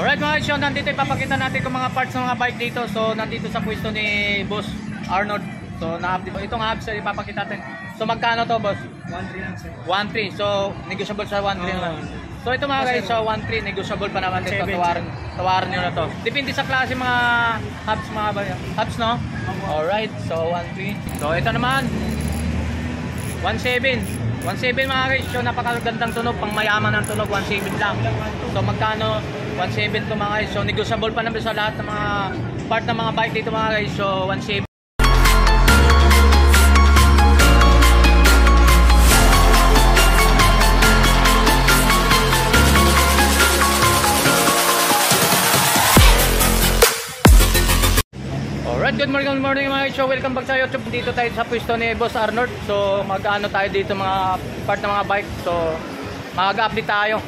Alright mga guys, nandito ipapakita natin kung mga parts ng mga bike dito. So nandito sa pwesto ni Boss Arnold. So na-update itong apps na ipapakita natin. So magkano to, boss? 1.3 lang sir. 1.3. So negotiable sa 1.3 naman. So ito mga guys, so 1.3 negotiable pa naman dito. Tawaran nyo na to. Depende sa klase mga hubs, mga hubs, no? Alright, so 1.3. So ito naman 1.7 mga guys. So napakagandang tunog, pang mayaman ng tunog, 1.7 lang. So magkano? 1.7 to mga guys. So negotiable pa naman sa lahat ng mga part ng mga bike dito mga guys. So 1.7. Alright, good morning mga guys. So welcome back sa YouTube. Dito tayo sa pwesto ni Boss Arnold. So mag-ano tayo dito mga part ng mga bike. So mag-update tayo.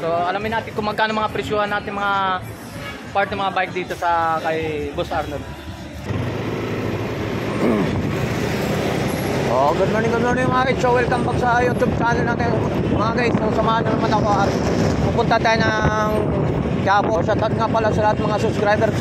So alamin natin kung magkano mga presyuhan natin mga part ng mga bike dito sa kay Boss Arnold. Oh, good morning mga guys. So welcome back sa YouTube channel natin mga guys. So samahan nyo naman ako at pupunta tayo ng Quiapo. Shoutout nga pala sa lahat mga subscribers.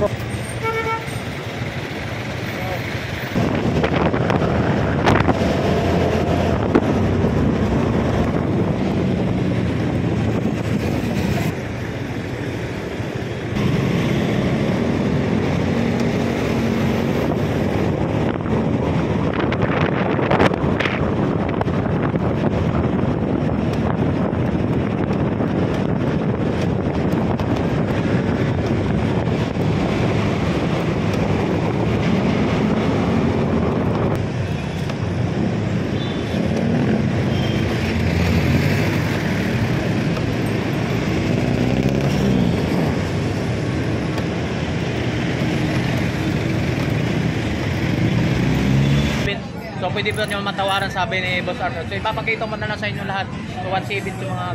So pwede ba nyo matawaran, sabi ni Boss Arnold. So ipapakita mo na lang sa inyo lahat. So 1.7 to mga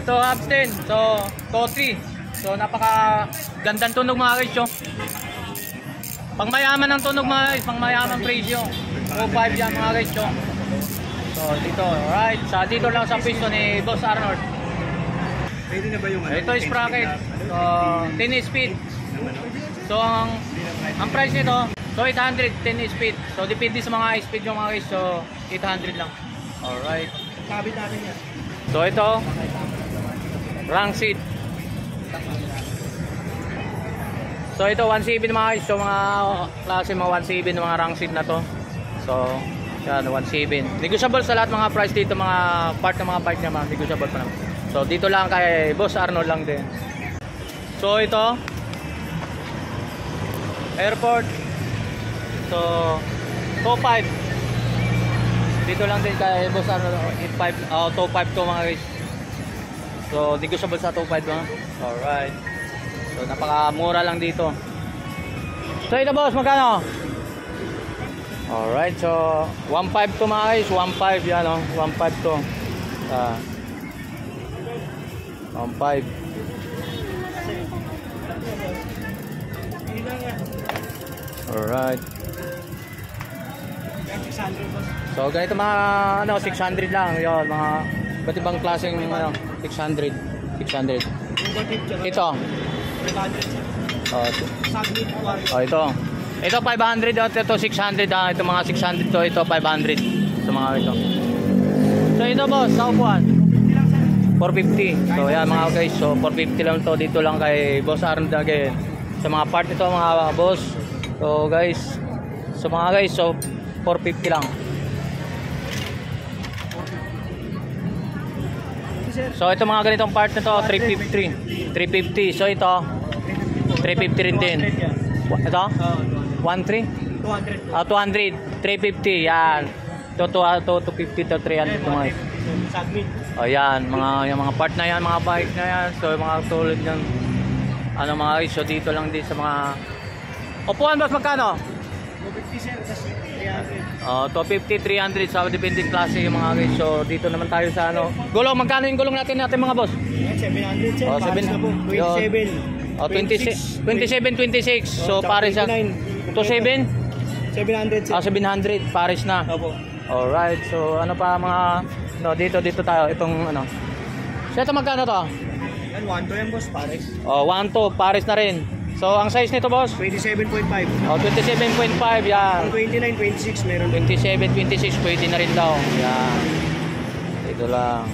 ito hubs din. So TO3. So napaka gandang tunog mga guys. Pang mayaman ng tunog mga guys, pang mayaman presyo. TO5 yan mga guys. So dito, alright. Sa dito lang sa pwesto ni Boss Arnold. Pwede na ba yung ito is sprocket. So 10 speed. So ang price nito, so 800, 10 speed. So depende sa mga speed yung mga guys. So 800 lang. Alright. Kabit natin yan. So ito rank seat. So ito 1.7 mga guys. So mga klase mga 1.7 mga rank seat na to. So yan 1.7. Negotiable sa lahat mga price dito, mga part ng mga bike naman. Negotiable pa naman. So dito lang kay Boss Arnold lang din. So ito airport. So TO5 dito lang din kay Boss Arnold. 85 TO5 to mga guys. So negotiable sa TO5 mga. Alright. So napakamura lang dito. So ito boss, magkano? Alright, so 1.5 to mga guys. 1.5 yan o, 1.5 to 1.5. Alright. So ganito mga 600 lang 'yon, mga iba't ibang klaseng 600. Ito. Ito 500 at ito 600 ito mga 600 to, ito 500 sa mga ito. So ito boss, sa upuan 450. So yan mga guys, so 450 lang to dito lang kay Boss Arnold again. Sa mga part nito mga boss. So guys, so mga guys, so 450 lang. So ito mga ganitong part nito 350. So ito 350 rin din. Ito 1.3 200 350 yan. Ito 250 to 300 mga. Oh yan, yung mga part na yan, mga bike na yan. So mga tulad ng ano mga guys, so dito lang din sa mga upuan boss, magkano? 250 sir, 250, 300 sa depending klase yung mga guys. So dito naman tayo sa ano. Gulong, magkano yung gulong natin mga boss? 700 sir. 27, 26. So pares sa 27? 700 sir. 700 pares na. Opo. Alright, so ano pa mga dito tayo itong ano. So ito magkano to? Yan, 1 to yan, boss, pares. Oh, 1-2, pares na rin. So, ang size nito, boss? 27.5. Oh, 27.5, yan. Ang 29, 26 meron. 27, 26, pwede na rin daw. Yan. Ito lang.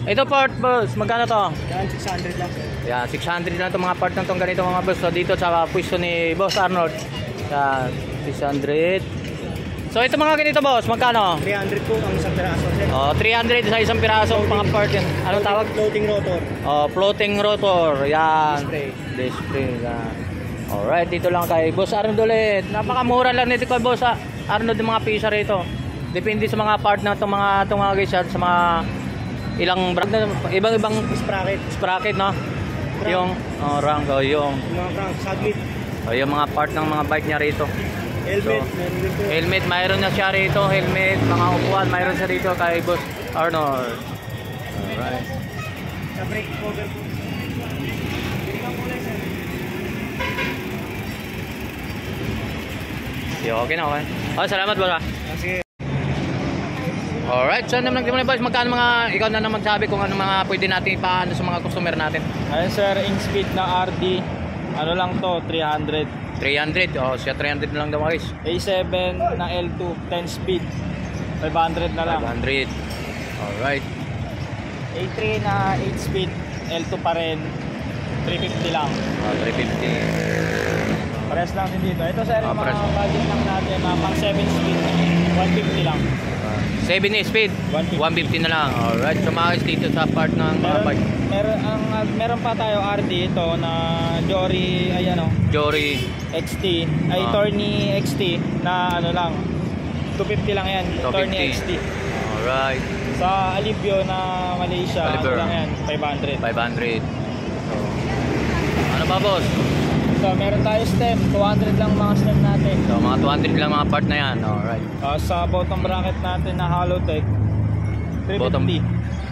Ito part, boss. Magkano to? Yan, 600 lang, sir. Yan, 600 lang itong mga part ng itong ganito mga boss. So, dito sa pwesto ni Boss Arnold. Yan, 600. So, ito mga ganito, boss. Magkano? 300 po ang isang piraso, sir. Oh, 300 sa isang piraso mga part yan. Anong tawag? Floating rotor. Oh, floating rotor. Yan. Display. Display. Yan. Alright, dito lang kay Boss Arnold ulit. Napakamura lang nito kay Boss Arnold yung mga pisa rito. Depende sa mga part na itong mga guys yan, sa mga ilang brand na ibang Sprocket. sprocket, no? Crank. Yung rank, yung Mga crank, saglit. yung mga part ng mga bike niya rito. Helmet, So, meron din po. Helmet, mayroon na siya rito. Helmet, mga upuan, mayroon siya rito kay Boss Arnold. Alright. Sa brake cover po. Hindi ka kulay, sir. Okay na, okay. Oh, salamat, boss. Sige. Alright, so naman boys, magkano mga, ikaw na naman sabi kung ano mga pwede natin ipaano sa mga customer natin. Ayun sir, in speed na RD, ano lang to, 300. 300, oh siya 300 na lang daw guys. A7 na L2, 10 speed, 500 na lang. 500. Alright. A3 na 8 speed, L2 pa rin, 350 lang. 350. Pares lang din dito. Ito sir, yung pares. mga budget lang natin na pang 7 speed, 150 lang. 7 speed, 150 na lang. Alright, so mga guys dito sa part ng mga bike. Meron pa tayo RD ito na Jory, ay ano, Jory, XT, ay Tourney XT na ano lang, 250 lang yan, 250. Tourney XT. Alright, Sa Alivio na Malaysia, ano Caliber. lang yan, 500. 500. So, ano ba boss? So, meron tayo stem, 200 lang mga stem natin. So mga 200 lang mga part na yan. Alright. Sa bottom bracket natin na Halotech, 350.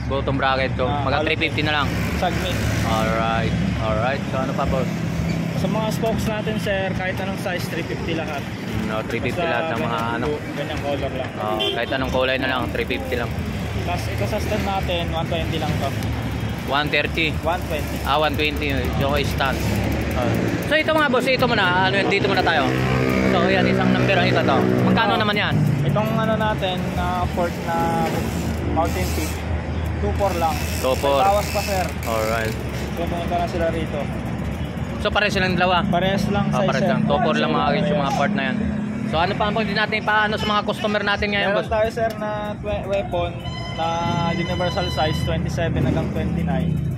Bottom bracket, so mga 350 na lang. Sagmit. Alright, alright. So ano pa boss? Sa mga spokes natin sir, kahit anong size, 350 lahat. No, 350 Basta lahat ng mga ganyan- ano. Ganyang color lang. Kahit anong kulay na lang, 350 lang. Tapos ito sa stem natin, 120 lang to. 130. 120. 120 yung stand. So ito mga boss, ito muna, ano yan, dito muna tayo. So yan, isang number ang ito to. Magkano naman yan? Itong ano natin, na port na Mountain Peak, 2.4 lang. 2.4. May bawas pa sir. Alright. Kung pumunta na sila rito. So pares silang dalawa. Parehas lang size Pares sir. lang. 2.4 lang mga guys yung mga Parehas. part na yan. So ano pa ang pwede natin ipaano sa mga customer natin ngayon Meron boss? tayo sir na weapon na universal size 27 hanggang 29.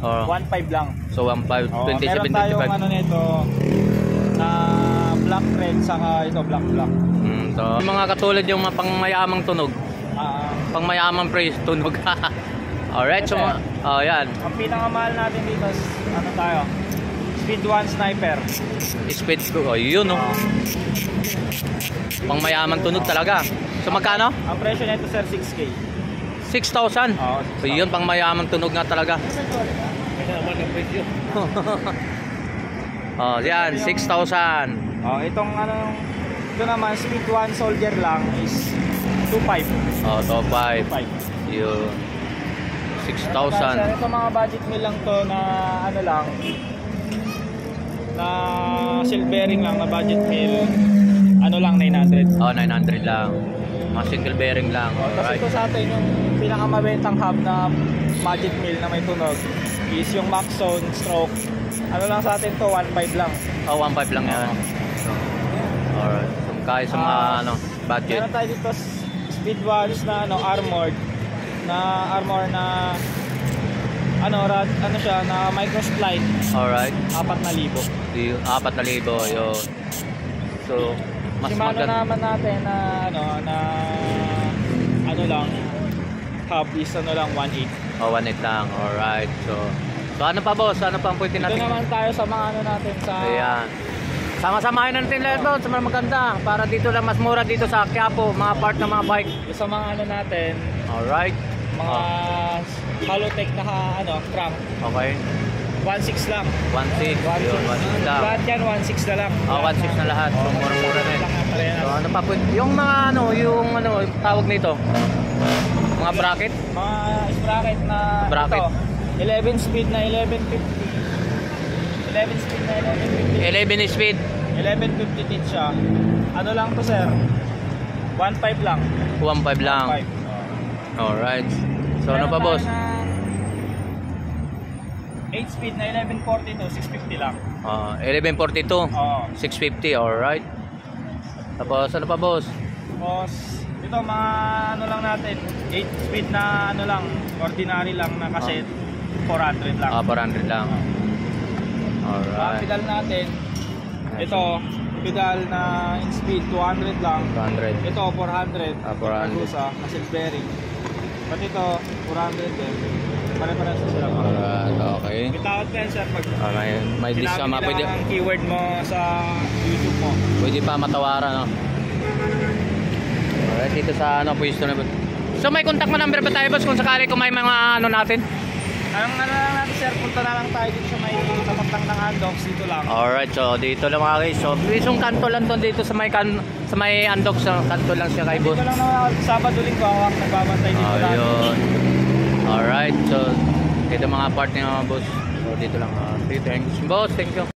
Oh, 1.5 lang. so 1.5, Oh, 27, meron tayong 25. ano nito na black red saka ito black. So yung mga katulad yung mga pangmayamang tunog. Ah, Pangmayamang praise tunog. Alright, so Okay. yan. ang pinakamahal natin dito is ano tayo? Speed 1 sniper. Speed ko. Oh, yun no. Pangmayamang tunog talaga. So magkano? Ang presyo nito sir 6K. 6,000. Oo, So yun, pangmayamang tunog nga talaga. Ito naman ang presyo. Oh, yan, 6,000. Oh, itong ano ito naman speed 1 soldier lang is 2.5. Oh, top 5. 2.5. Yun. Sir, 6,000. ito mga budget meal lang to na ano lang na silvering lang na budget meal ano lang 900. Oh, 900 lang. Mga single bearing lang. Tapos Alright. ito sa atin yung pinakamabentang hub na budget meal na may tunog is yung Maxzone stroke. Ano lang sa atin to 1.5 lang. Oh, 1.5 lang yan. Alright. So, kaya sa mga ano, budget. Meron tayo dito speed ones na ano armor na ano siya na microspline Alright. 4,000. Yung 4,000 yun. So, mas Shimano maganda. naman natin na ano lang hub is ano lang 1.8. Oh, 1.8 lang. Alright. So ano pa boss? Ano pa ang pwede Ito natin? naman tayo sa mga ano natin sa Ayan. Sama-samahin natin lahat doon sa mga maganda. Para dito lang mas mura dito sa Quiapo. Mga part ng mga bike. sa mga ano natin Alright. mga Halotech na crank Okay. 1.6 lang. 1.6. Yun, 1.6 lang. Lahat yan 1.6 na lang. Oh, 1.6 na lahat. So, mura-mura na Lang yan parehas. So, ano pa pwede? Yung mga ano, yung tawag nito. Mga bracket. Mga sprocket na Bracket. ito. 11 speed na 1150. 11 speed na 1150. 11 speed. 1150 teach siya. Ano lang to sir? 1.5 lang. 1.5 lang. 1.5. Alright. So ano pa boss? 8 speed na 1142, 650 lang. 1142. Oo. 650. Alright. Tapos ano pa boss? Tapos, ito mga ano lang natin, 8 speed na ano lang, ordinary lang na cassette, 400 lang. 400 lang. Ang Alright. pedal natin, ito, pedal na in speed, 200 lang. 200. Ito, 400. 400. Agusa, na silk bearing. Pati ito, 400 din. Pare-pare sa sila. Alright, okay. Itawad ka yan sir, pag May discount, sinabi pwede, nila ang keyword mo sa YouTube mo. pwede pa matawaran, no? Alright, dito sa ano, pwesto na. So may contact mo number ba tayo boss kung sakali kung may mga ano natin? Ang ano lang natin sir, punta na lang tayo dito sa may tapat lang ng Andox, dito lang. Alright, so dito lang mga guys. So isang kanto lang to dito sa may Andox, sa kanto lang siya kay boss. Dito lang na Sabado Linggo ako nagbabantay dito lang. Ayun. Alright, so ito mga part ng mga boss. So dito lang. Thanks boss, thank you.